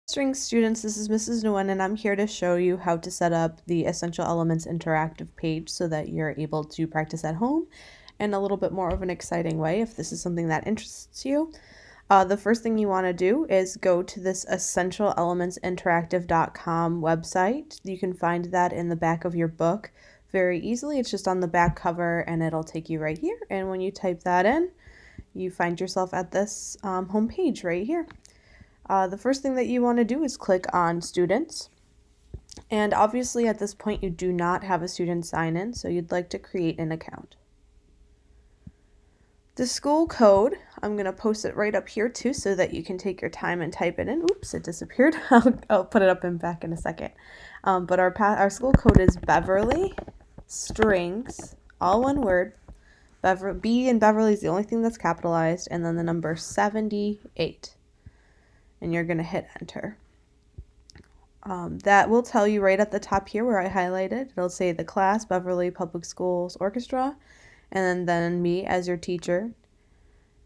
String students, this is Mrs. Nguyen, and I'm here to show you how to set up the Essential Elements interactive page so that you're able to practice at home in a little bit more of an exciting way if this is something that interests you. The first thing you want to do is go to this essentialelementsinteractive.com website. You can find that in the back of your book very easily. It's just on the back cover and it'll take you right here. And when you type that in, you find yourself at this home page right here. The first thing that you want to do is click on Students. And obviously at this point you do not have a student sign in, so you'd like to create an account. The school code, I'm going to post it right up here too so that you can take your time and type it in. Oops, it disappeared. I'll put it up and back in a second. But our school code is Beverly Strings, all one word. B in Beverly is the only thing that's capitalized, and then the number 78. And you're going to hit enter. That will tell you right at the top here where I highlighted. It'll say the class, Beverly Public Schools Orchestra, and then me as your teacher.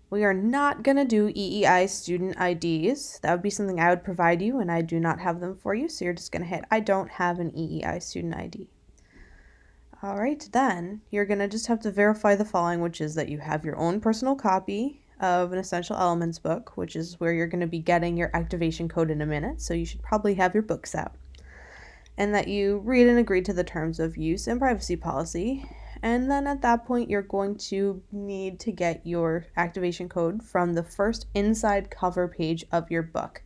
We are not going to do EEI student IDs. That would be something I would provide you, and I do not have them for you, so you're just going to hit I don't have an EEI student ID. All right, then you're going to just have to verify the following, which is that you have your own personal copy of an Essential Elements book, which is where you're going to be getting your activation code in a minute, so you should probably have your books out. And that you read and agree to the terms of use and privacy policy. And then at that point, you're going to need to get your activation code from the first inside cover page of your book.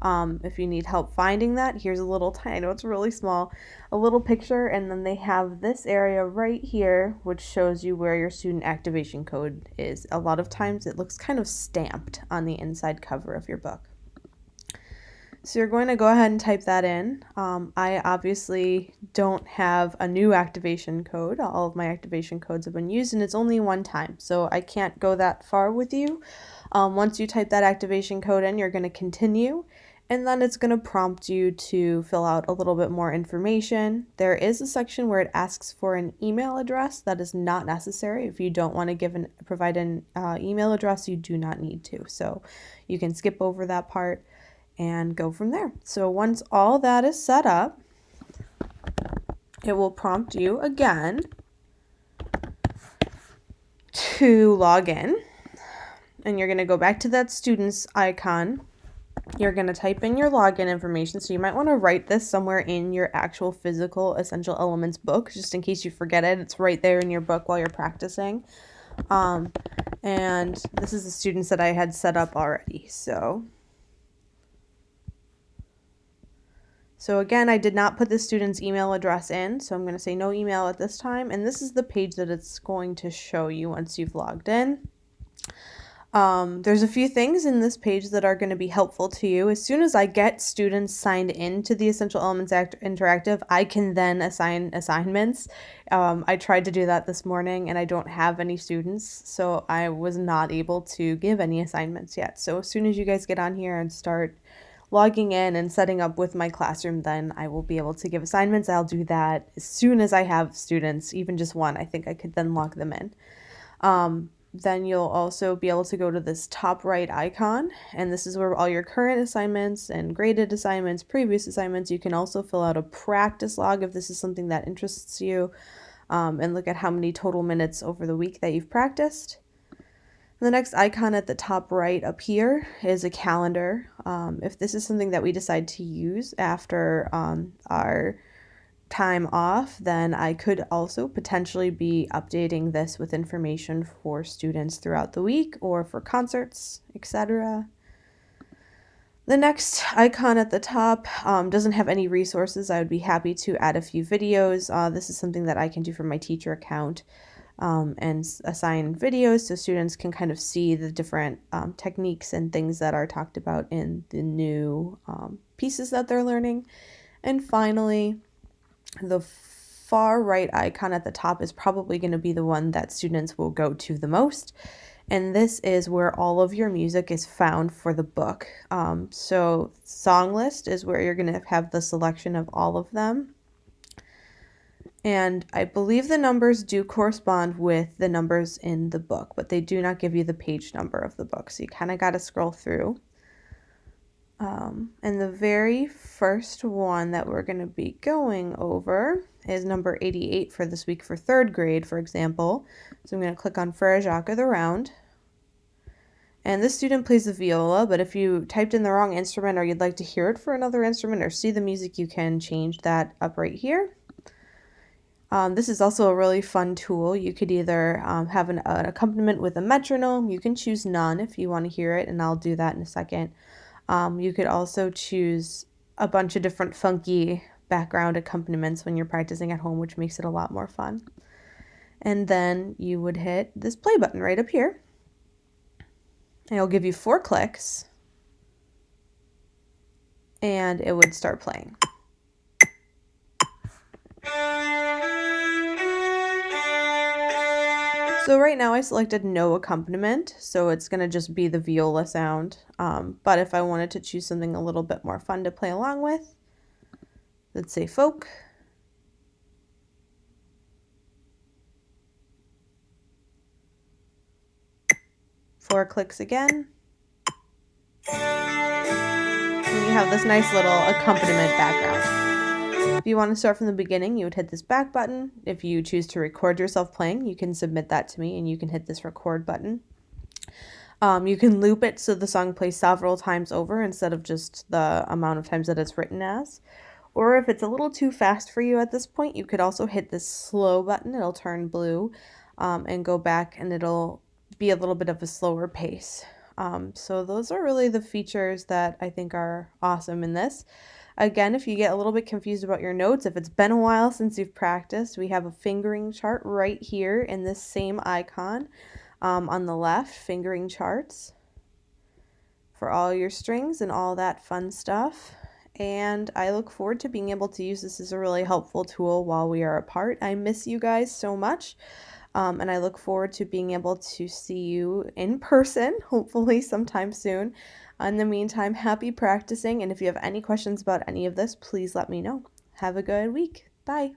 If you need help finding that, here's a little tiny, I know it's really small, a little picture, and then they have this area right here which shows you where your student activation code is. A lot of times it looks kind of stamped on the inside cover of your book. So you're going to go ahead and type that in. I obviously don't have a new activation code. All of my activation codes have been used, and it's only one time, so I can't go that far with you. Once you type that activation code in, you're going to continue, and then it's going to prompt you to fill out a little bit more information. There is a section where it asks for an email address. That is not necessary. If you don't want to provide an email address, you do not need to. So you can skip over that part and go from there. So once all that is set up, it will prompt you again to log in. And you're going to go back to that students icon. You're going to type in your login information. So you might want to write this somewhere in your actual physical Essential Elements book, just in case you forget it. It's right there in your book while you're practicing. And this is the students that I had set up already. So again, I did not put the student's email address in, so I'm going to say no email at this time. And this is the page that it's going to show you once you've logged in. There's a few things in this page that are going to be helpful to you. As soon as I get students signed into the Essential Elements Interactive, I can then assign assignments. I tried to do that this morning and I don't have any students, so I was not able to give any assignments yet. So as soon as you guys get on here and start logging in and setting up with my classroom, then I will be able to give assignments. I'll do that as soon as I have students, even just one. I think I could then log them in. Then you'll also be able to go to this top right icon, and this is where all your current assignments and graded assignments, previous assignments. You can also fill out a practice log if this is something that interests you, and look at how many total minutes over the week that you've practiced. The next icon at the top right up here is a calendar. If this is something that we decide to use after our time off, then I could also potentially be updating this with information for students throughout the week or for concerts, etc. The next icon at the top doesn't have any resources. I would be happy to add a few videos. This is something that I can do for my teacher account. And assign videos so students can kind of see the different techniques and things that are talked about in the new pieces that they're learning. And finally, the far right icon at the top is probably going to be the one that students will go to the most. And this is where all of your music is found for the book. So song list is where you're going to have the selection of all of them. And I believe the numbers do correspond with the numbers in the book, but they do not give you the page number of the book. So you kind of got to scroll through. And the very first one that we're going to be going over is number 88 for this week for 3rd grade, for example. So I'm going to click on Frere Jacques of the Round. And this student plays the viola, but if you typed in the wrong instrument or you'd like to hear it for another instrument or see the music, you can change that up right here. This is also a really fun tool. You could either have an accompaniment with a metronome. You can choose none if you want to hear it, and I'll do that in a second. You could also choose a bunch of different funky background accompaniments when you're practicing at home, which makes it a lot more fun. And then you would hit this play button right up here. And it'll give you 4 clicks, and it would start playing. So right now I selected no accompaniment, so it's going to just be the viola sound. But if I wanted to choose something a little bit more fun to play along with, let's say folk. Four clicks again. And you have this nice little accompaniment background. If you want to start from the beginning, you would hit this back button. If you choose to record yourself playing, you can submit that to me and you can hit this record button. You can loop it so the song plays several times over instead of just the amount of times that it's written as. Or if it's a little too fast for you at this point, you could also hit this slow button. It'll turn blue and go back, and it'll be a little bit of a slower pace. So those are really the features that I think are awesome in this. Again, if you get a little bit confused about your notes, if it's been a while since you've practiced, we have a fingering chart right here in this same icon on the left, fingering charts for all your strings and all that fun stuff. And I look forward to being able to use this as a really helpful tool while we are apart. I miss you guys so much. And I look forward to being able to see you in person, hopefully sometime soon. In the meantime, happy practicing, and if you have any questions about any of this, please let me know. Have a good week. Bye.